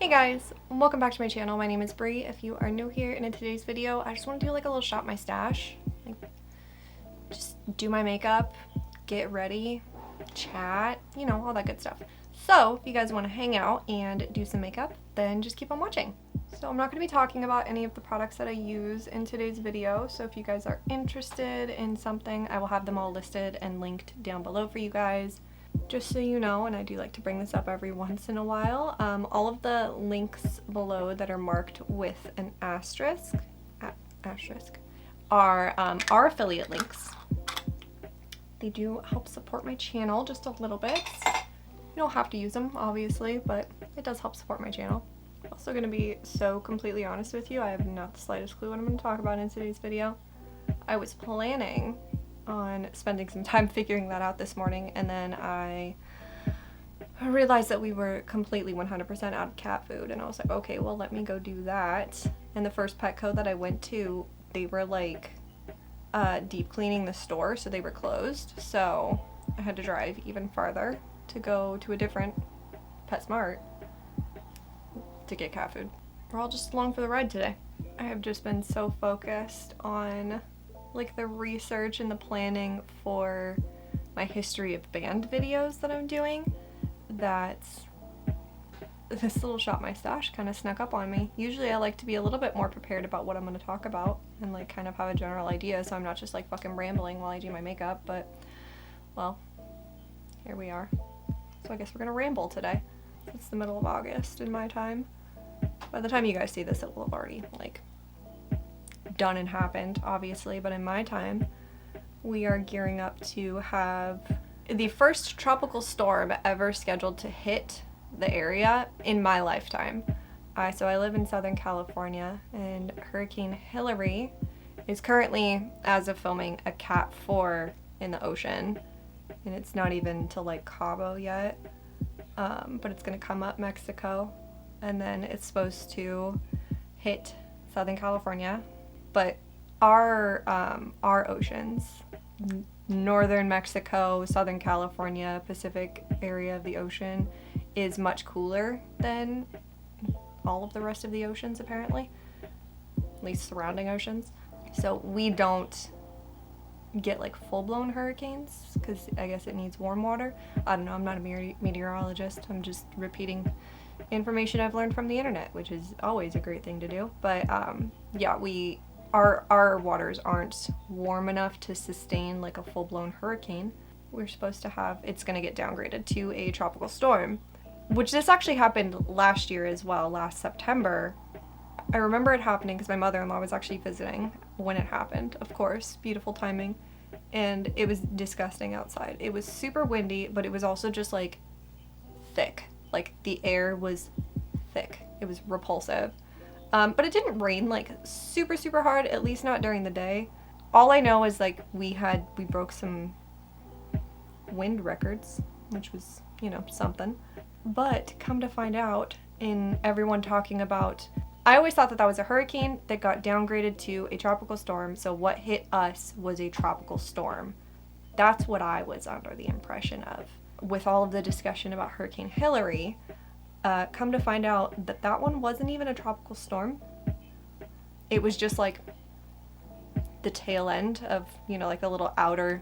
Hey guys, welcome back to my channel. My name is Bree. If you are new here, and in today's video, I just want to do like a little shop my stash. Like, just do my makeup, get ready, chat, you know, all that good stuff. So if you guys want to hang out and do some makeup, then just keep on watching. So I'm not going to be talking about any of the products that I use in today's video. So if you guys are interested in something, I will have them all listed and linked down below for you guys. Just so you know, and I do like to bring this up every once in a while, all of the links below that are marked with an asterisk are affiliate links. They do help support my channel just a little bit. You don't have to use them, obviously, but it does help support my channel. I'm also going to be so completely honest with you, I have not the slightest clue what I'm going to talk about in today's video. I was planning on spending some time figuring that out this morning, and then I realized that we were completely 100% out of cat food, and I was like, okay, well, let me go do that. And the first Petco that I went to, they were like deep cleaning the store, so they were closed, so I had to drive even farther to go to a different PetSmart to get cat food. We're all just along for the ride today. I have just been so focused on like the research and the planning for my history of band videos that I'm doing that this little shop my stash kind of snuck up on me. Usually I like to be a little bit more prepared about what I'm going to talk about and like kind of have a general idea, so I'm not just like fucking rambling while I do my makeup, but well, here we are. So I guess we're going to ramble today. It's the middle of August in my time. By the time you guys see this, it will have already like done and happened, obviously, but in my time, we are gearing up to have the first tropical storm ever scheduled to hit the area in my lifetime. So I live in Southern California, and Hurricane Hillary is currently, as of filming, a Cat 4 in the ocean, and it's not even to like Cabo yet, but it's going to come up Mexico, and then it's supposed to hit Southern California. But our oceans, northern Mexico, Southern California, Pacific area of the ocean, is much cooler than all of the rest of the oceans, apparently, at least surrounding oceans. So we don't get like full-blown hurricanes because I guess it needs warm water. I don't know, I'm not a meteorologist. I'm just repeating information I've learned from the internet, which is always a great thing to do. But yeah, our waters aren't warm enough to sustain like a full-blown hurricane. We're supposed to have, it's going to get downgraded to a tropical storm, which this actually happened last year as well, last September. I remember it happening because my mother-in-law was actually visiting when it happened, of course, beautiful timing, and it was disgusting outside. It was super windy, but it was also just like thick. Like the air was thick. It was repulsive. But it didn't rain like super, super hard, at least not during the day. All I know is like we broke some wind records, which was, you know, something. But come to find out, in everyone talking about, I always thought that was a hurricane that got downgraded to a tropical storm, so what hit us was a tropical storm. That's what I was under the impression of. With all of the discussion about Hurricane Hillary, come to find out that that one wasn't even a tropical storm. It was just like the tail end of, you know, like the little outer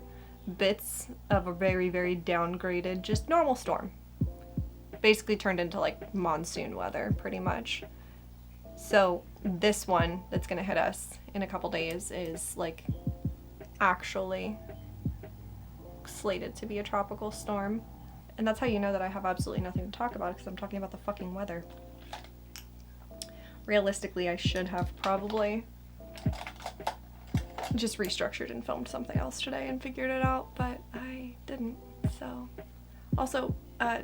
bits of a very, very downgraded, just normal storm. Basically turned into like monsoon weather, pretty much. So this one that's gonna hit us in a couple days is like actually slated to be a tropical storm. And that's how you know that I have absolutely nothing to talk about, because I'm talking about the fucking weather. Realistically, I should have probably just restructured and filmed something else today and figured it out, but I didn't, so. Also,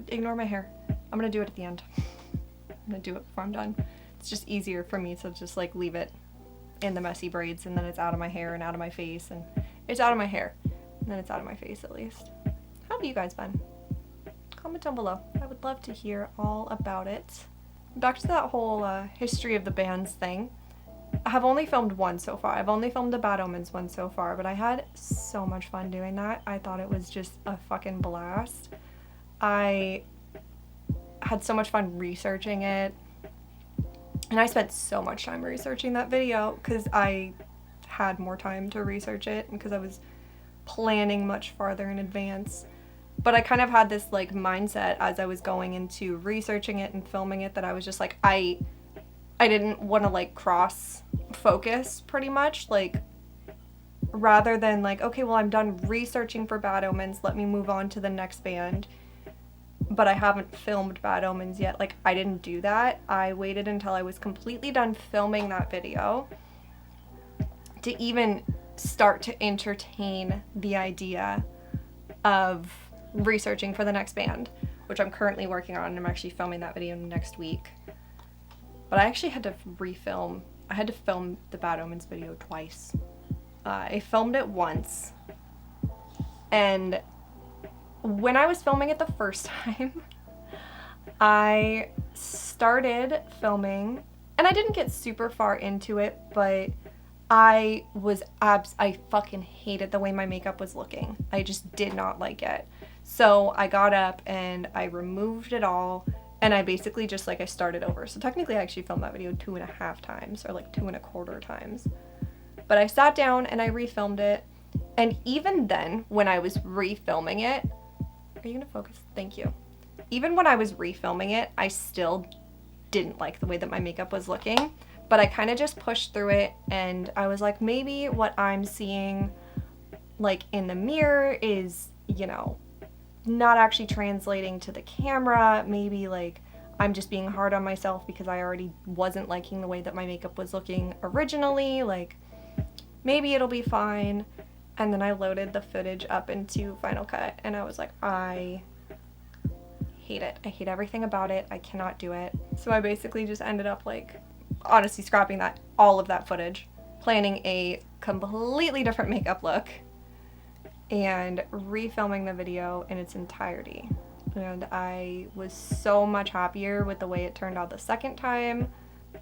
ignore my hair. I'm gonna do it at the end. I'm gonna do it before I'm done. It's just easier for me to just like leave it in the messy braids, and then it's out of my hair and out of my face, and it's out of my hair, and then it's out of my face at least. How have you guys been? Comment down below. I would love to hear all about it. Back to that whole history of the bands thing. I have only filmed one so far. I've only filmed the Bad Omens one so far, but I had so much fun doing that. I thought it was just a fucking blast. I had so much fun researching it. And I spent so much time researching that video because I had more time to research it and because I was planning much farther in advance. But I kind of had this like mindset as I was going into researching it and filming it that I was just like, I didn't want to like cross focus pretty much, like rather than like, okay, well, I'm done researching for Bad Omens, let me move on to the next band. But I haven't filmed Bad Omens yet. Like, I didn't do that. I waited until I was completely done filming that video to even start to entertain the idea of researching for the next band, which I'm currently working on. I'm actually filming that video next week. But I actually had to I had to film the Bad Omens video twice. I filmed it once, and when I was filming it the first time, I started filming, and I didn't get super far into it, but I fucking hated the way my makeup was looking. I just did not like it. So I got up and I removed it all, and I basically just like, I started over. So technically I actually filmed that video 2.5 times, or like 2.25 times. But I sat down and I refilmed it, and even then, when I was refilming it, are you gonna focus? Thank you. Even when I was refilming it, I still didn't like the way that my makeup was looking, but I kind of just pushed through it, and I was like, maybe what I'm seeing like in the mirror is, you know, not actually translating to the camera. Maybe like I'm just being hard on myself because I already wasn't liking the way that my makeup was looking originally. Like, maybe it'll be fine. And then I loaded the footage up into Final Cut, and I was like, I hate it. I hate everything about it. I cannot do it. So I basically just ended up like, honestly, scrapping all of that footage, planning a completely different makeup look, and refilming the video in its entirety. And I was so much happier with the way it turned out the second time,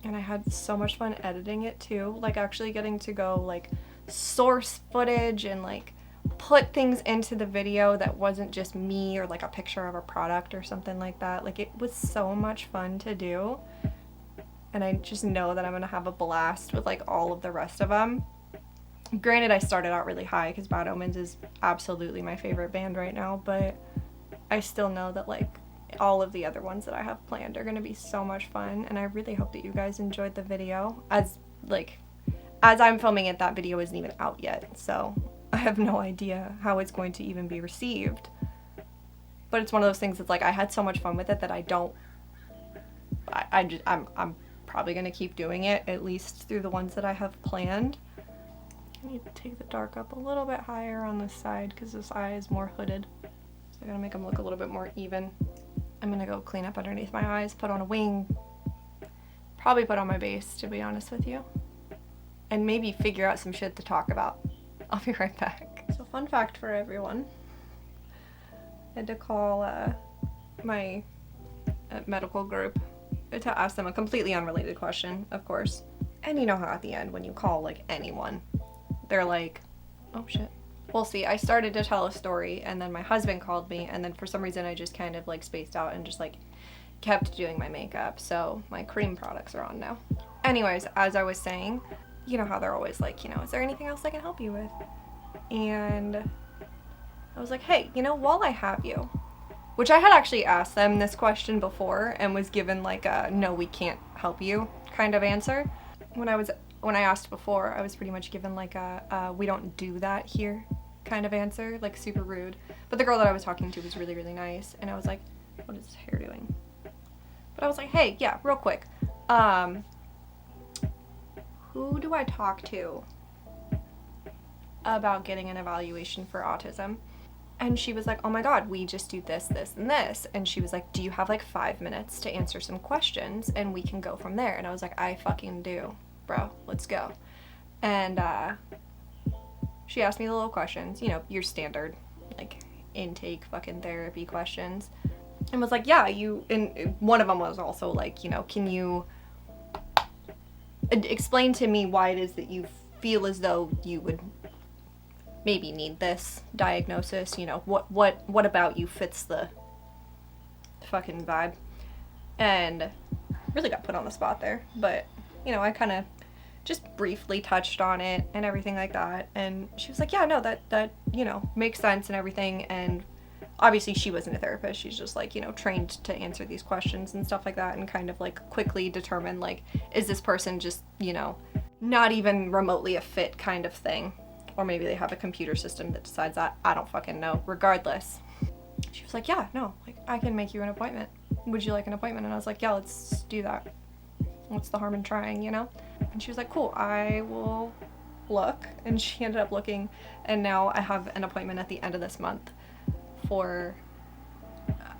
and I had so much fun editing it too, like actually getting to go like source footage and like put things into the video that wasn't just me or like a picture of a product or something like that. Like, it was so much fun to do, and I just know that I'm gonna have a blast with like all of the rest of them. Granted, I started out really high because Bad Omens is absolutely my favorite band right now, but I still know that like all of the other ones that I have planned are gonna be so much fun, and I really hope that you guys enjoyed the video. As I'm filming it, that video isn't even out yet, so I have no idea how it's going to even be received. But it's one of those things that's like, I had so much fun with it that I'm probably gonna keep doing it, at least through the ones that I have planned. I need to take the dark up a little bit higher on this side because this eye is more hooded. So I gotta make them look a little bit more even. I'm gonna go clean up underneath my eyes, put on a wing, probably put on my base, to be honest with you, and maybe figure out some shit to talk about. I'll be right back. So, fun fact for everyone, I had to call my medical group to ask them a completely unrelated question, of course. And you know how at the end, when you call like anyone, they're like, oh shit. Well, see, I started to tell a story, and then my husband called me, and then for some reason I just kind of like spaced out and just like kept doing my makeup. So my cream products are on now. Anyways, as I was saying, you know how they're always like, you know, is there anything else I can help you with? And I was like, hey, you know, while I have you, which I had actually asked them this question before and was given like a no, we can't help you kind of answer. When I asked before, I was pretty much given like a we don't do that here kind of answer, like super rude. But the girl that I was talking to was really, really nice, and I was like, what is his hair doing? But I was like, hey, yeah, real quick, who do I talk to about getting an evaluation for autism? And she was like, oh my god, we just do this, this, and this. And she was like, do you have like 5 minutes to answer some questions and we can go from there? And I was like, I fucking do, bro, let's go. And she asked me the little questions, you know, your standard like intake fucking therapy questions, and was like, yeah, and one of them was also like, you know, can you explain to me why it is that you feel as though you would maybe need this diagnosis, you know, what about you fits the fucking vibe? And really got put on the spot there, but you know, I kind of just briefly touched on it and everything like that. And she was like, yeah, no, that, you know, makes sense and everything. And obviously she wasn't a therapist. She's just like, you know, trained to answer these questions and stuff like that, and kind of like quickly determine like, is this person just, you know, not even remotely a fit kind of thing. Or maybe they have a computer system that decides that. I don't fucking know. Regardless, she was like, yeah, no, like I can make you an appointment. Would you like an appointment? And I was like, yeah, let's do that. What's the harm in trying, you know? And she was like, cool, I will look. And she ended up looking, and now I have an appointment at the end of this month for,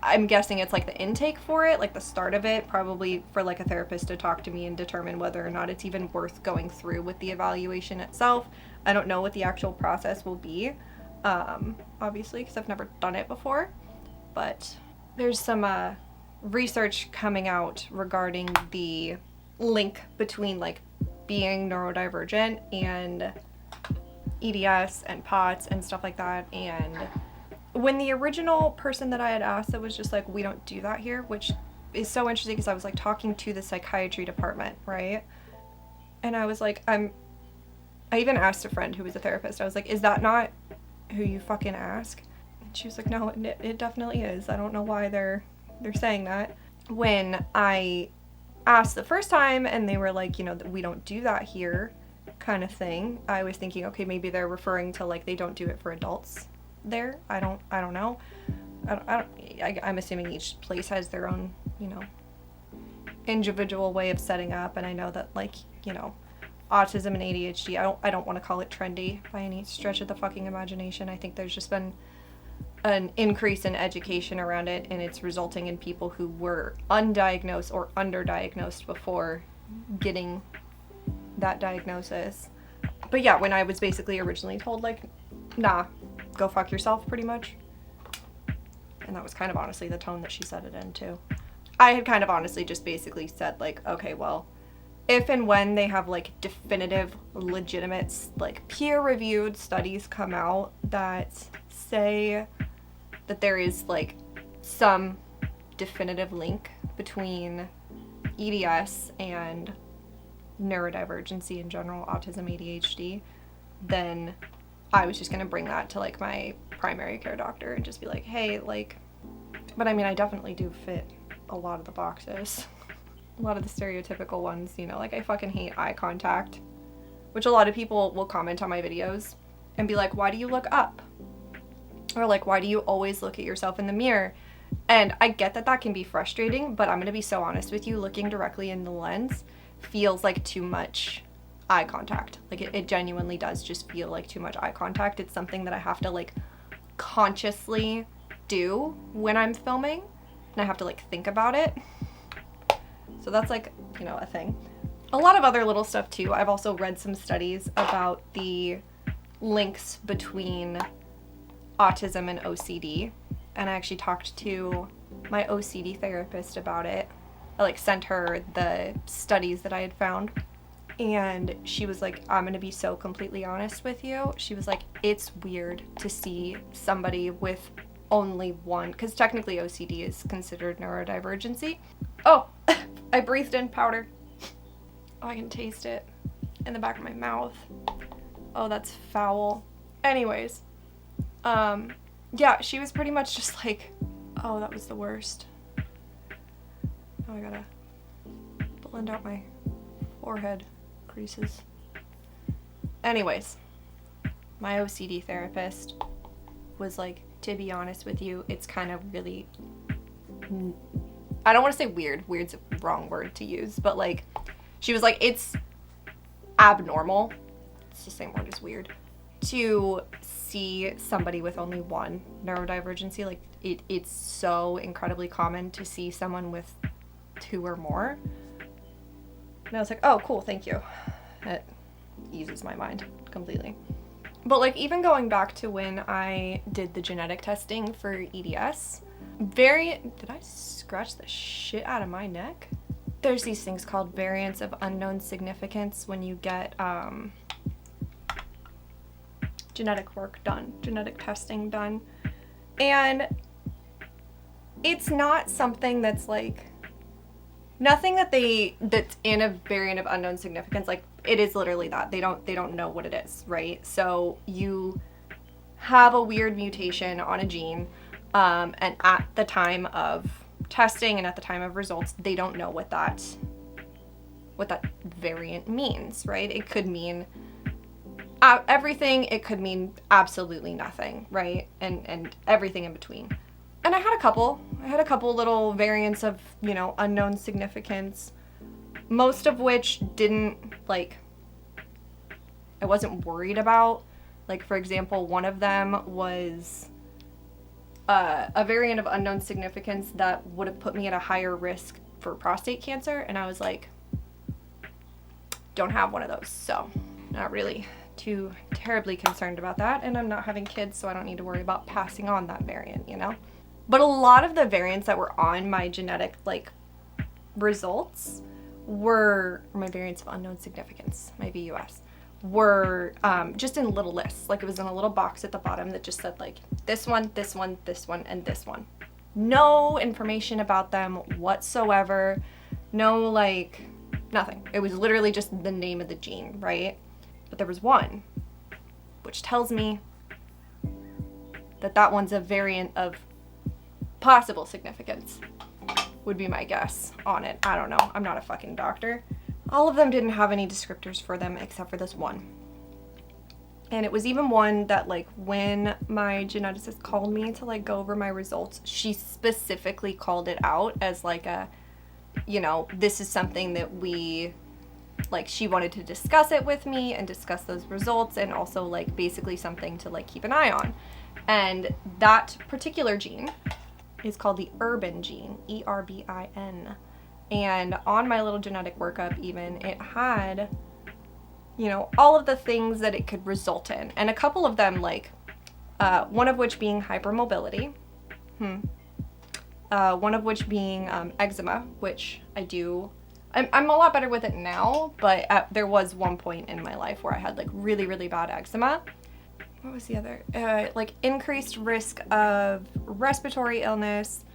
I'm guessing it's like the intake for it, like the start of it, probably for like a therapist to talk to me and determine whether or not it's even worth going through with the evaluation itself. I don't know what the actual process will be, obviously, because I've never done it before, but there's some research coming out regarding the link between like being neurodivergent and EDS and POTS and stuff like that. And when the original person that I had asked, that was just like, we don't do that here, which is so interesting because I was like talking to the psychiatry department, right? And I was like, I even asked a friend who was a therapist, I was like, is that not who you fucking ask? And she was like, no, it definitely is. I don't know why they're saying that. When I asked the first time and they were like, you know, we don't do that here kind of thing, I was thinking, okay, maybe they're referring to like they don't do it for adults there. I don't know. I'm assuming each place has their own, you know, individual way of setting up. And I know that like, you know, autism and ADHD, I don't want to call it trendy by any stretch of the fucking imagination. I think there's just been an increase in education around it, and it's resulting in people who were undiagnosed or underdiagnosed before getting that diagnosis. But yeah, when I was basically originally told like, nah, go fuck yourself, pretty much. And that was kind of honestly the tone that she said it in too. I had kind of honestly just basically said like, okay, well, if and when they have like definitive, legitimate, like peer-reviewed studies come out that say that there is like some definitive link between EDS and neurodivergency in general, autism, ADHD, then I was just gonna bring that to like my primary care doctor and just be like, hey, like, but I mean, I definitely do fit a lot of the boxes. A lot of the stereotypical ones, you know, like I fucking hate eye contact, which a lot of people will comment on my videos and be like, why do you look up? Or like, why do you always look at yourself in the mirror? And I get that that can be frustrating, but I'm gonna be so honest with you, looking directly in the lens feels like too much eye contact. Like it genuinely does just feel like too much eye contact. It's something that I have to like consciously do when I'm filming, and I have to like think about it. So that's like, you know, a thing. A lot of other little stuff too. I've also read some studies about the links between autism and OCD, and I actually talked to my OCD therapist about it. I like sent her the studies that I had found, and she was like, I'm gonna be so completely honest with you. She was like, it's weird to see somebody with only one, because technically OCD is considered neurodivergency. Oh, I breathed in powder. Oh, I can taste it in the back of my mouth. Oh, that's foul. Anyways, yeah, she was pretty much just like, oh, that was the worst. Oh, I gotta blend out my forehead creases. Anyways, my OCD therapist was like, to be honest with you, it's kind of really, I don't want to say weird. Weird's a wrong word to use, but like, she was like, it's abnormal, it's the same word as weird, to see somebody with only one neurodivergency. Like it's so incredibly common to see someone with two or more. And I was like, oh, cool, thank you. It eases my mind completely. But like, even going back to when I did the genetic testing for EDS, did I scratch the shit out of my neck? There's these things called variants of unknown significance when you get genetic work done, genetic testing done. And it's not something that's like nothing that's in a variant of unknown significance. Like, it is literally that. They don't know what it is, right? So you have a weird mutation on a gene, and at the time of testing and at the time of results, they don't know what that variant means, right? It could mean everything, it could mean absolutely nothing, right? And everything in between. And I had a couple little variants of, you know, unknown significance, most of which didn't, like, I wasn't worried about. Like, for example, one of them was a variant of unknown significance that would have put me at a higher risk for prostate cancer, and I was like, don't have one of those, so not really too terribly concerned about that, and I'm not having kids, so I don't need to worry about passing on that variant, you know? But a lot of the variants that were on my genetic, like, results were, my variants of unknown significance, my VUS, were just in little lists. Like, it was in a little box at the bottom that just said, like, this one, this one, this one, and this one. No information about them whatsoever. No, like, nothing. It was literally just the name of the gene, right? But there was one, which tells me that that one's a variant of possible significance, would be my guess on it. I don't know. I'm not a fucking doctor. All of them didn't have any descriptors for them except for this one. And it was even one that, like, when my geneticist called me to, like, go over my results, she specifically called it out as, like, a, you know, this is something that we, like, she wanted to discuss it with me and discuss those results, and also, like, basically something to, like, keep an eye on. And that particular gene is called the Urbin gene, ERBIN. And on my little genetic workup even, it had, you know, all of the things that it could result in. And a couple of them, like, one of which being hypermobility, one of which being eczema, which I'm a lot better with it now, but there was one point in my life where I had, like, really, really bad eczema. What was the other? Like, increased risk of respiratory illness,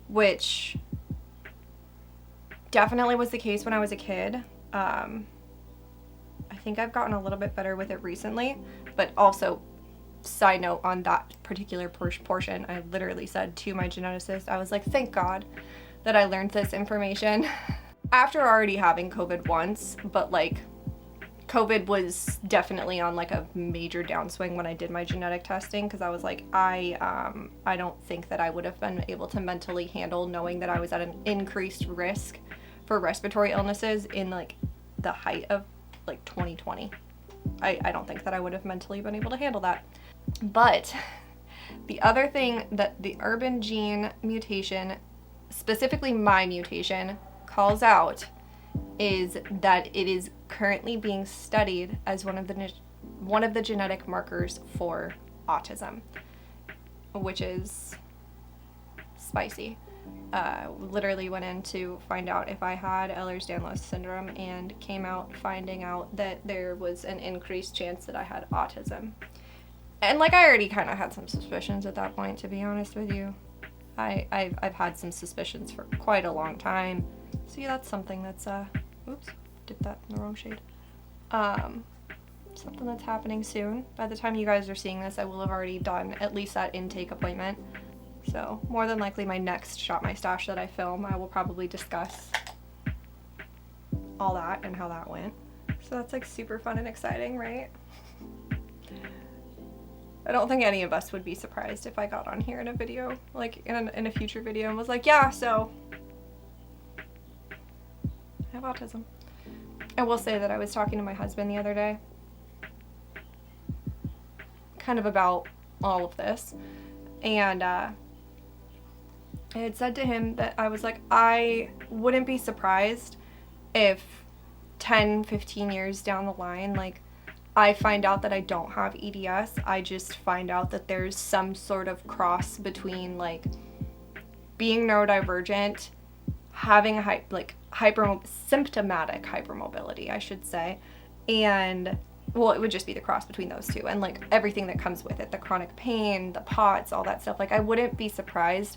which definitely was the case when I was a kid. I think I've gotten a little bit better with it recently, but also, side note on that particular portion, I literally said to my geneticist, I was like, thank God that I learned this information after already having COVID once, but, like, COVID was definitely on, like, a major downswing when I did my genetic testing, because I was like, I don't think that I would have been able to mentally handle knowing that I was at an increased risk for respiratory illnesses in, like, the height of, like, 2020. I don't think that I would have mentally been able to handle that. But the other thing that the Urbin gene mutation, specifically my mutation, calls out is that it is currently being studied as one of the genetic markers for autism, which is spicy. Literally went in to find out if I had Ehlers-Danlos syndrome and came out finding out that there was an increased chance that I had autism. And, like, I already kind of had some suspicions at that point, to be honest with you. I've had some suspicions for quite a long time. So yeah, that's something that's, oops, did that in the wrong shade. Something that's happening soon. By the time you guys are seeing this, I will have already done at least that intake appointment. So more than likely my next Shop My Stash that I film, I will probably discuss all that and how that went. So that's, like, super fun and exciting, right? I don't think any of us would be surprised if I got on here in a video, like, in a future video, and was like, yeah, so I have autism. I will say that I was talking to my husband the other day, kind of about all of this, and I had said to him that I was like, I wouldn't be surprised if 10, 15 years down the line, like, I find out that I don't have EDS. I just find out that there's some sort of cross between, like, being neurodivergent, having symptomatic hypermobility, I should say, and, well, it would just be the cross between those two, and, like, everything that comes with it, the chronic pain, the POTS, all that stuff. Like, I wouldn't be surprised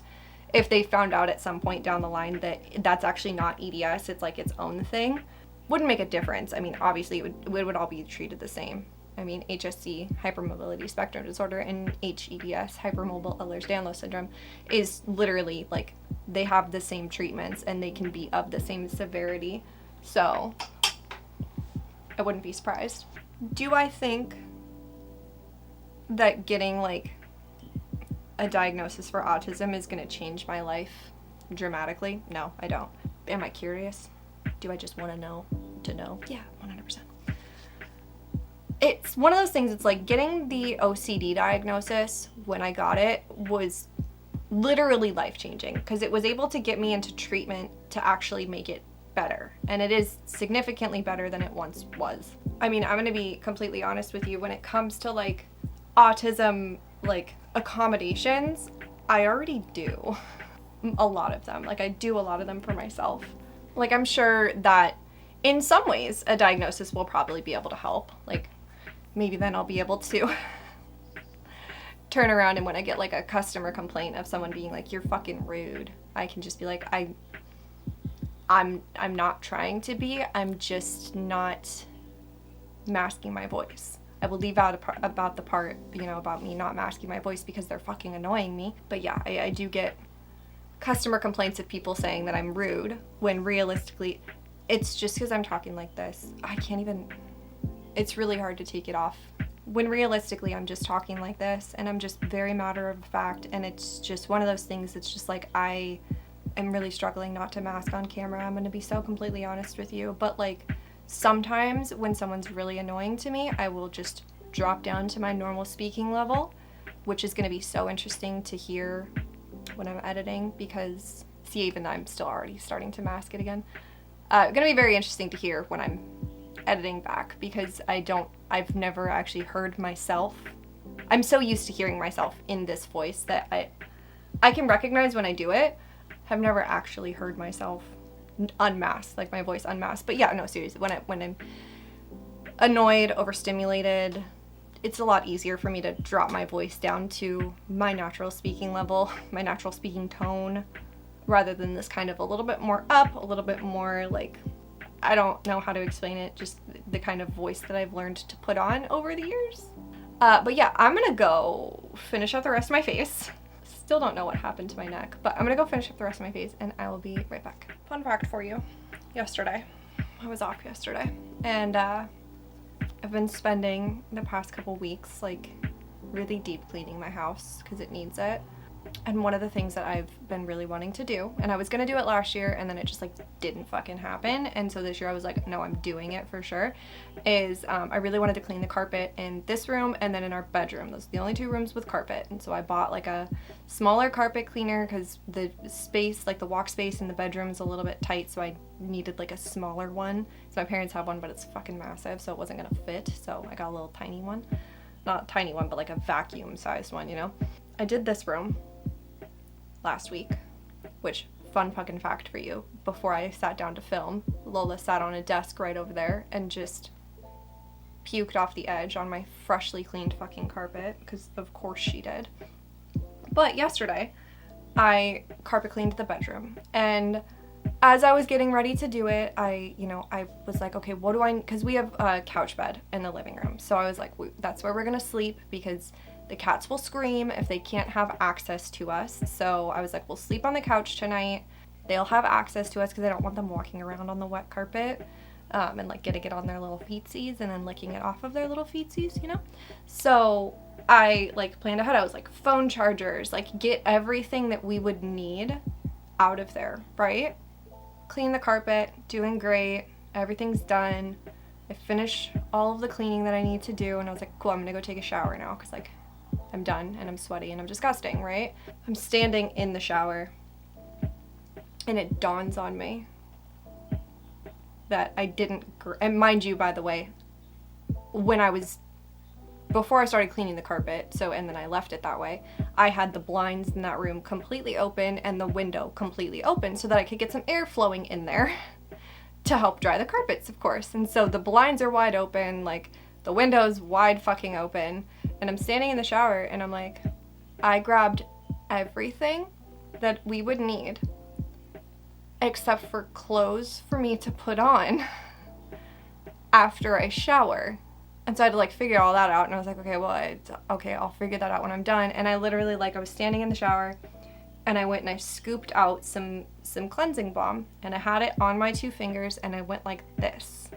if they found out at some point down the line that that's actually not EDS, it's like its own thing, wouldn't make a difference. I mean, obviously it would all be treated the same. I mean, HSC, hypermobility spectrum disorder, and HEDS, hypermobile Ehlers-Danlos syndrome, is literally like they have the same treatments and they can be of the same severity. So I wouldn't be surprised. Do I think that getting like a diagnosis for autism is going to change my life dramatically? No, I don't. Am I curious? Do I just want to know? Yeah, 100%. It's one of those things, it's like getting the OCD diagnosis when I got it was literally life-changing because it was able to get me into treatment to actually make it better. And it is significantly better than it once was. I mean, I'm going to be completely honest with you. When it comes to like autism, like accommodations, I already do a lot of them. Like I do a lot of them for myself. Like I'm sure that in some ways a diagnosis will probably be able to help. Like maybe then I'll be able to turn around and when I get like a customer complaint of someone being like, you're fucking rude, I can just be like, I'm not trying to be, I'm just not masking my voice. I will leave out about the part, you know, about me not masking my voice because they're fucking annoying me. But yeah, I do get customer complaints of people saying that I'm rude when realistically it's just because I'm talking like this. I can't even, it's really hard to take it off. When realistically I'm just talking like this and I'm just very matter of fact, and it's just one of those things that's just like I am really struggling not to mask on camera. I'm going to be so completely honest with you. But like sometimes when someone's really annoying to me, I will just drop down to my normal speaking level, which is going to be so interesting to hear when I'm editing because, see, even I'm still already starting to mask it again. Going to be very interesting to hear when I'm editing back because I've never actually heard myself. I'm so used to hearing myself in this voice that I can recognize when I do it. I've never actually heard myself unmasked, like my voice unmasked. But yeah, no, seriously, when I'm annoyed, overstimulated, it's a lot easier for me to drop my voice down to my natural speaking level, my natural speaking tone, rather than this kind of a little bit more up, a little bit more like, I don't know how to explain it, just the kind of voice that I've learned to put on over the years. But yeah, I'm gonna go finish up the rest of my face. Still don't know what happened to my neck, but I'm gonna go finish up the rest of my face and I will be right back. Fun fact for you, yesterday, I was off yesterday, and I've been spending the past couple weeks like really deep cleaning my house because it needs it. And one of the things that I've been really wanting to do, and I was gonna do it last year and then it just like didn't fucking happen, and so this year I was like, no, I'm doing it for sure, is I really wanted to clean the carpet in this room and then in our bedroom. Those are the only two rooms with carpet. And so I bought like a smaller carpet cleaner because the space, like the walk space in the bedroom is a little bit tight, so I needed like a smaller one. So my parents have one, but it's fucking massive, so it wasn't gonna fit, so I got a little tiny one. Not a tiny one, but like a vacuum sized one, you know? I did this room last week, which, fun fucking fact for you, before I sat down to film, Lola sat on a desk right over there and just puked off the edge on my freshly cleaned fucking carpet, because of course she did. But yesterday, I carpet cleaned the bedroom, and as I was getting ready to do it, I was like, okay, what do I, because we have a couch bed in the living room, so I was like, that's where we're gonna sleep, because the cats will scream if they can't have access to us. So I was like, we'll sleep on the couch tonight. They'll have access to us because I don't want them walking around on the wet carpet and like getting it on their little feetsies and then licking it off of their little feetsies, you know? So I like planned ahead. I was like, phone chargers, like get everything that we would need out of there, right? Clean the carpet, doing great. Everything's done. I finished all of the cleaning that I need to do, and I was like, cool, I'm gonna go take a shower now because like I'm done and I'm sweaty and I'm disgusting, right? I'm standing in the shower and it dawns on me that I didn't, and mind you, by the way, before I started cleaning the carpet, and then I left it that way, I had the blinds in that room completely open and the window completely open so that I could get some air flowing in there to help dry the carpets, of course. And so the blinds are wide open, like the window's wide fucking open, and I'm standing in the shower and I'm like, I grabbed everything that we would need except for clothes for me to put on after I shower. And so I had to like figure all that out, and I was like, okay, well, okay, I'll figure that out when I'm done. And I literally, like, I was standing in the shower and I went and I scooped out some cleansing balm, and I had it on my 2 fingers, and I went like this.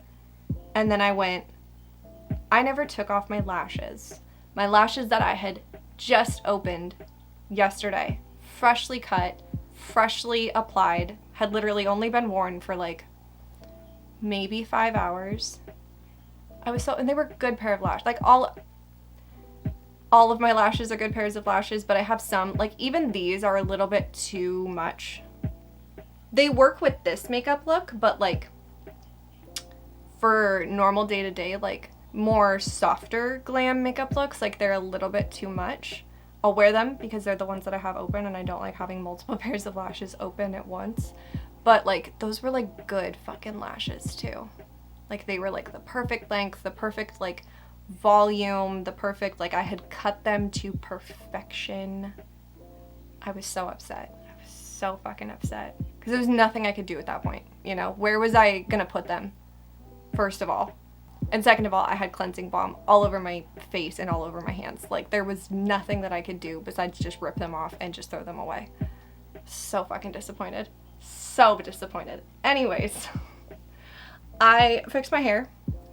And then I never took off my lashes. My lashes that I had just opened yesterday, freshly cut, freshly applied, had literally only been worn for like maybe 5 hours. And they were a good pair of lashes. Like all of my lashes are good pairs of lashes, but I have some, like even these are a little bit too much. They work with this makeup look, but like for normal day-to-day, like more softer glam makeup looks, like they're a little bit too much. I'll wear them because they're the ones that I have open, and I don't like having multiple pairs of lashes open at once. But like those were like good fucking lashes too. Like they were like the perfect length, the perfect like volume, the perfect, like I had cut them to perfection. I was so upset. I was so fucking upset because there was nothing I could do at that point. You know, where was I gonna put them? First of all. And second of all, I had cleansing balm all over my face and all over my hands. Like there was nothing that I could do besides just rip them off and just throw them away. So fucking disappointed. So disappointed. Anyways, I fixed my hair.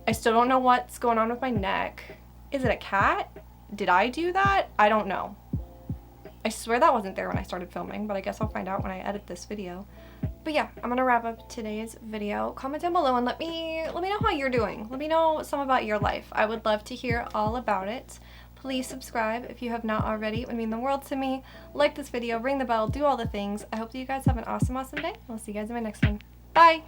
I still don't know what's going on with my neck. Is it a cat? Did I do that? I don't know. I swear that wasn't there when I started filming, but I guess I'll find out when I edit this video. But yeah, I'm gonna wrap up today's video. Comment down below and let me know how you're doing. Let me know some about your life. I would love to hear all about it. Please subscribe if you have not already. It would mean the world to me. Like this video, ring the bell, do all the things. I hope that you guys have an awesome, awesome day. I'll see you guys in my next one. Bye!